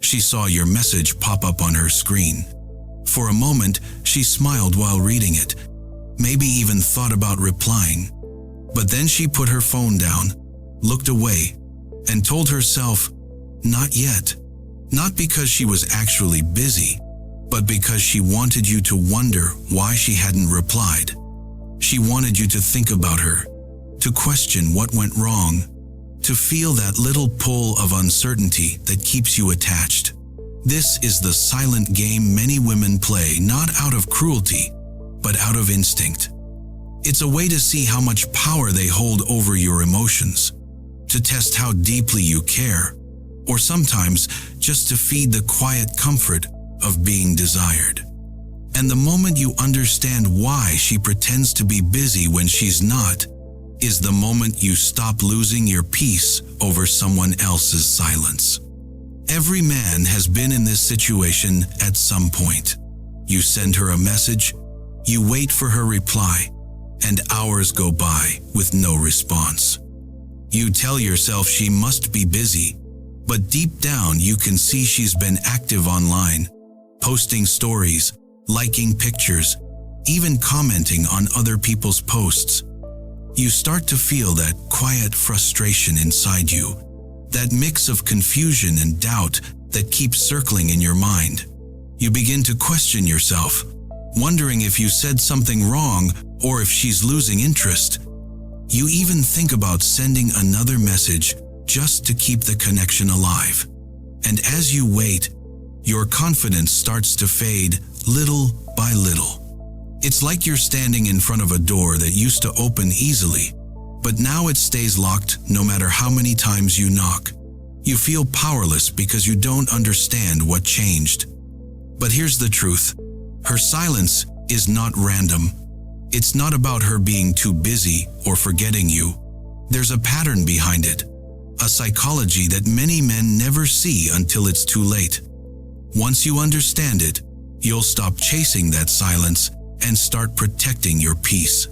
She saw your message pop up on her screen. For a moment, she smiled while reading it, maybe even thought about replying. But then she put her phone down, looked away, and told herself, not yet. Not because she was actually busy, but because she wanted you to wonder why she hadn't replied. She wanted you to think about her, to question what went wrong, to feel that little pull of uncertainty that keeps you attached. This is the silent game many women play, not out of cruelty, but out of instinct. It's a way to see how much power they hold over your emotions, to test how deeply you care, or sometimes just to feed the quiet comfort of being desired. And the moment you understand why she pretends to be busy when she's not, is the moment you stop losing your peace over someone else's silence. Every man has been in this situation at some point. You send her a message, you wait for her reply, and hours go by with no response. You tell yourself she must be busy, but deep down you can see she's been active online, posting stories, liking pictures, even commenting on other people's posts. You start to feel that quiet frustration inside you, that mix of confusion and doubt that keeps circling in your mind. You begin to question yourself, wondering if you said something wrong or if she's losing interest. You even think about sending another message just to keep the connection alive. And as you wait, your confidence starts to fade little by little. It's like you're standing in front of a door that used to open easily, but now it stays locked no matter how many times you knock. You feel powerless because you don't understand what changed. But here's the truth. Her silence is not random. It's not about her being too busy or forgetting you. There's a pattern behind it, a psychology that many men never see until it's too late. Once you understand it, you'll stop chasing that silence and start protecting your peace.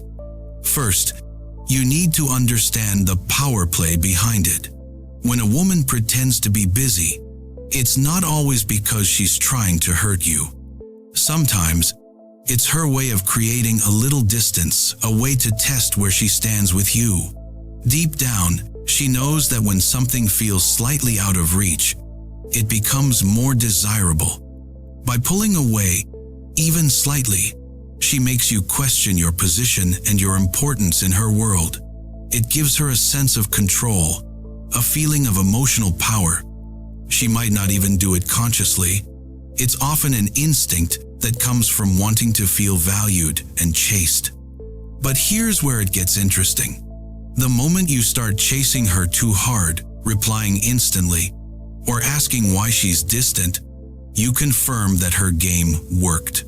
First, you need to understand the power play behind it. When a woman pretends to be busy, it's not always because she's trying to hurt you. Sometimes, it's her way of creating a little distance, a way to test where she stands with you. Deep down, she knows that when something feels slightly out of reach, it becomes more desirable. By pulling away, even slightly, she makes you question your position and your importance in her world. It gives her a sense of control, a feeling of emotional power. She might not even do it consciously. It's often an instinct that comes from wanting to feel valued and chased. But here's where it gets interesting. The moment you start chasing her too hard, replying instantly, or asking why she's distant, you confirm that her game worked.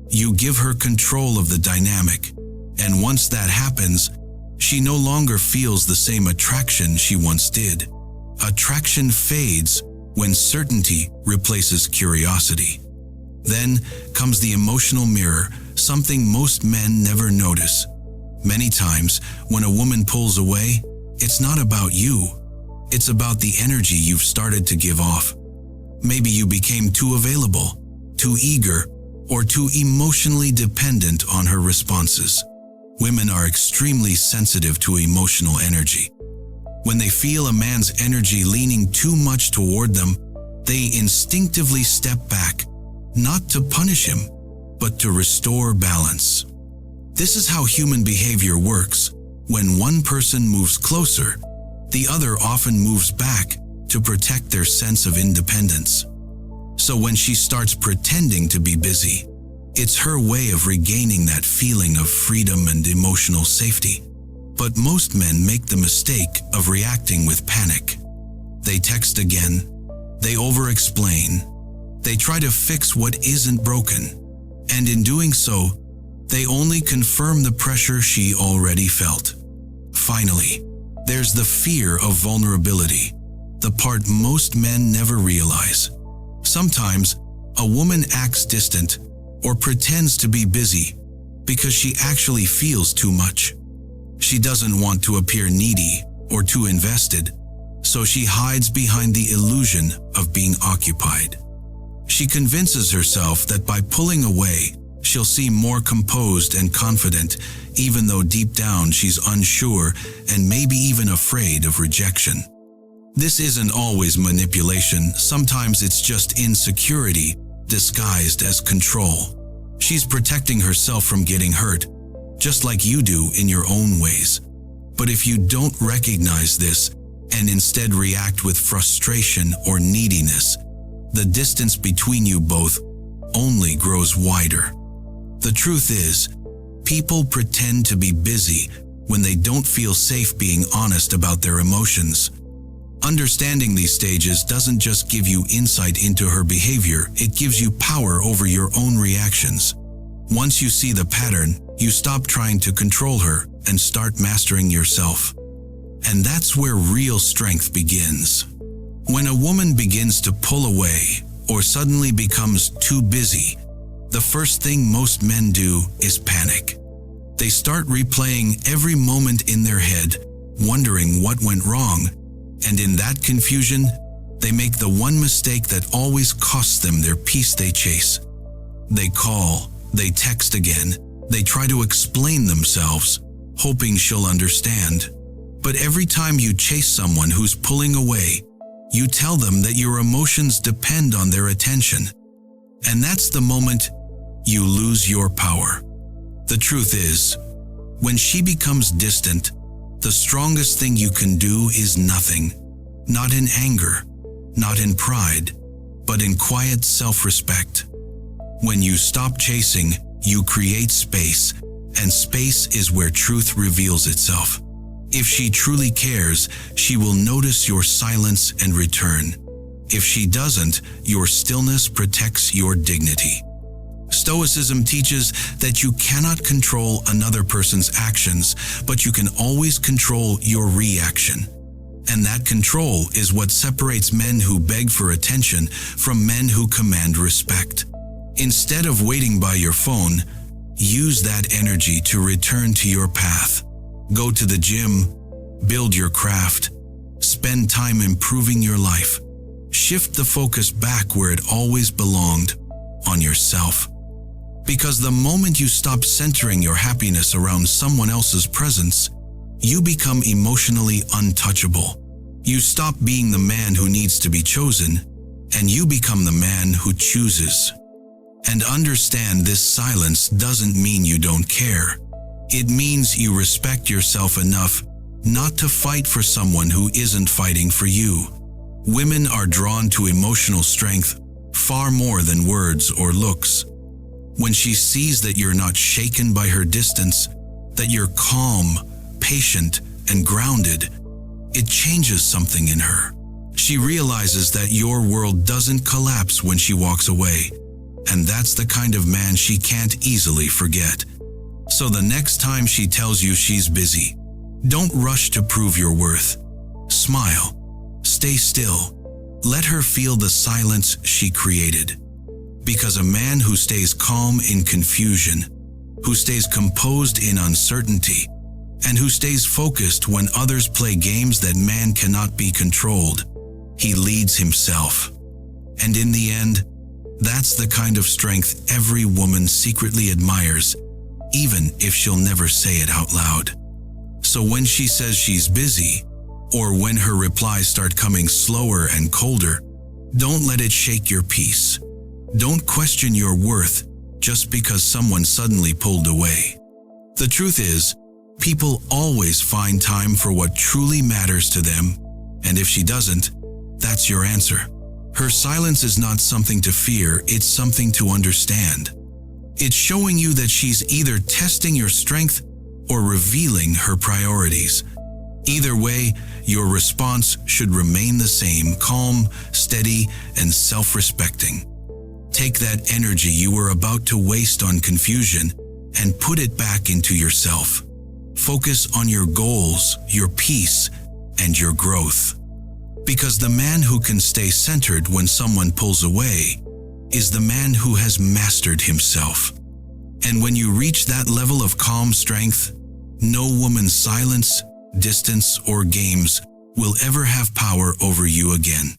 You give her control of the dynamic, and once that happens, she no longer feels the same attraction she once did. Attraction fades when certainty replaces curiosity. Then comes the emotional mirror, something most men never notice. Many times, when a woman pulls away, it's not about you. It's about the energy you've started to give off. Maybe you became too available, too eager, or too emotionally dependent on her responses. Women are extremely sensitive to emotional energy. When they feel a man's energy leaning too much toward them, they instinctively step back, not to punish him, but to restore balance. This is how human behavior works. When one person moves closer, the other often moves back to protect their sense of independence. So when she starts pretending to be busy, it's her way of regaining that feeling of freedom and emotional safety. But most men make the mistake of reacting with panic. They text again, they over-explain, they try to fix what isn't broken, and in doing so, they only confirm the pressure she already felt. Finally, there's the fear of vulnerability, the part most men never realize. Sometimes, a woman acts distant or pretends to be busy because she actually feels too much. She doesn't want to appear needy or too invested, so she hides behind the illusion of being occupied. She convinces herself that by pulling away, she'll seem more composed and confident, even though deep down she's unsure and maybe even afraid of rejection. This isn't always manipulation, sometimes it's just insecurity disguised as control. She's protecting herself from getting hurt, just like you do in your own ways. But if you don't recognize this and instead react with frustration or neediness, the distance between you both only grows wider. The truth is, people pretend to be busy when they don't feel safe being honest about their emotions. Understanding these stages doesn't just give you insight into her behavior, it gives you power over your own reactions. Once you see the pattern, you stop trying to control her and start mastering yourself. And that's where real strength begins. When a woman begins to pull away or suddenly becomes too busy, the first thing most men do is panic. They start replaying every moment in their head, wondering what went wrong, and in that confusion, they make the one mistake that always costs them their peace they chase. They call, they text again, they try to explain themselves, hoping she'll understand. But every time you chase someone who's pulling away, you tell them that your emotions depend on their attention. And that's the moment you lose your power. The truth is, when she becomes distant, the strongest thing you can do is nothing. Not in anger, not in pride, but in quiet self-respect. When you stop chasing, you create space, and space is where truth reveals itself. If she truly cares, she will notice your silence and return. If she doesn't, your stillness protects your dignity. Stoicism teaches that you cannot control another person's actions, but you can always control your reaction. And that control is what separates men who beg for attention from men who command respect. Instead of waiting by your phone, use that energy to return to your path. Go to the gym, build your craft, spend time improving your life. Shift the focus back where it always belonged, on yourself. Because the moment you stop centering your happiness around someone else's presence, you become emotionally untouchable. You stop being the man who needs to be chosen, and you become the man who chooses. And understand, this silence doesn't mean you don't care. It means you respect yourself enough not to fight for someone who isn't fighting for you. Women are drawn to emotional strength far more than words or looks. When she sees that you're not shaken by her distance, that you're calm, patient, and grounded, it changes something in her. She realizes that your world doesn't collapse when she walks away, and that's the kind of man she can't easily forget. So the next time she tells you she's busy, don't rush to prove your worth. Smile. Stay still. Let her feel the silence she created. Because a man who stays calm in confusion, who stays composed in uncertainty, and who stays focused when others play games that man cannot be controlled, he leads himself. And in the end, that's the kind of strength every woman secretly admires, even if she'll never say it out loud. So when she says she's busy, or when her replies start coming slower and colder, don't let it shake your peace. Don't question your worth just because someone suddenly pulled away. The truth is, people always find time for what truly matters to them, and if she doesn't, that's your answer. Her silence is not something to fear, it's something to understand. It's showing you that she's either testing your strength or revealing her priorities. Either way, your response should remain the same: calm, steady, and self-respecting. Take that energy you were about to waste on confusion and put it back into yourself. Focus on your goals, your peace, and your growth. Because the man who can stay centered when someone pulls away is the man who has mastered himself. And when you reach that level of calm strength, no woman's silence, distance, or games will ever have power over you again.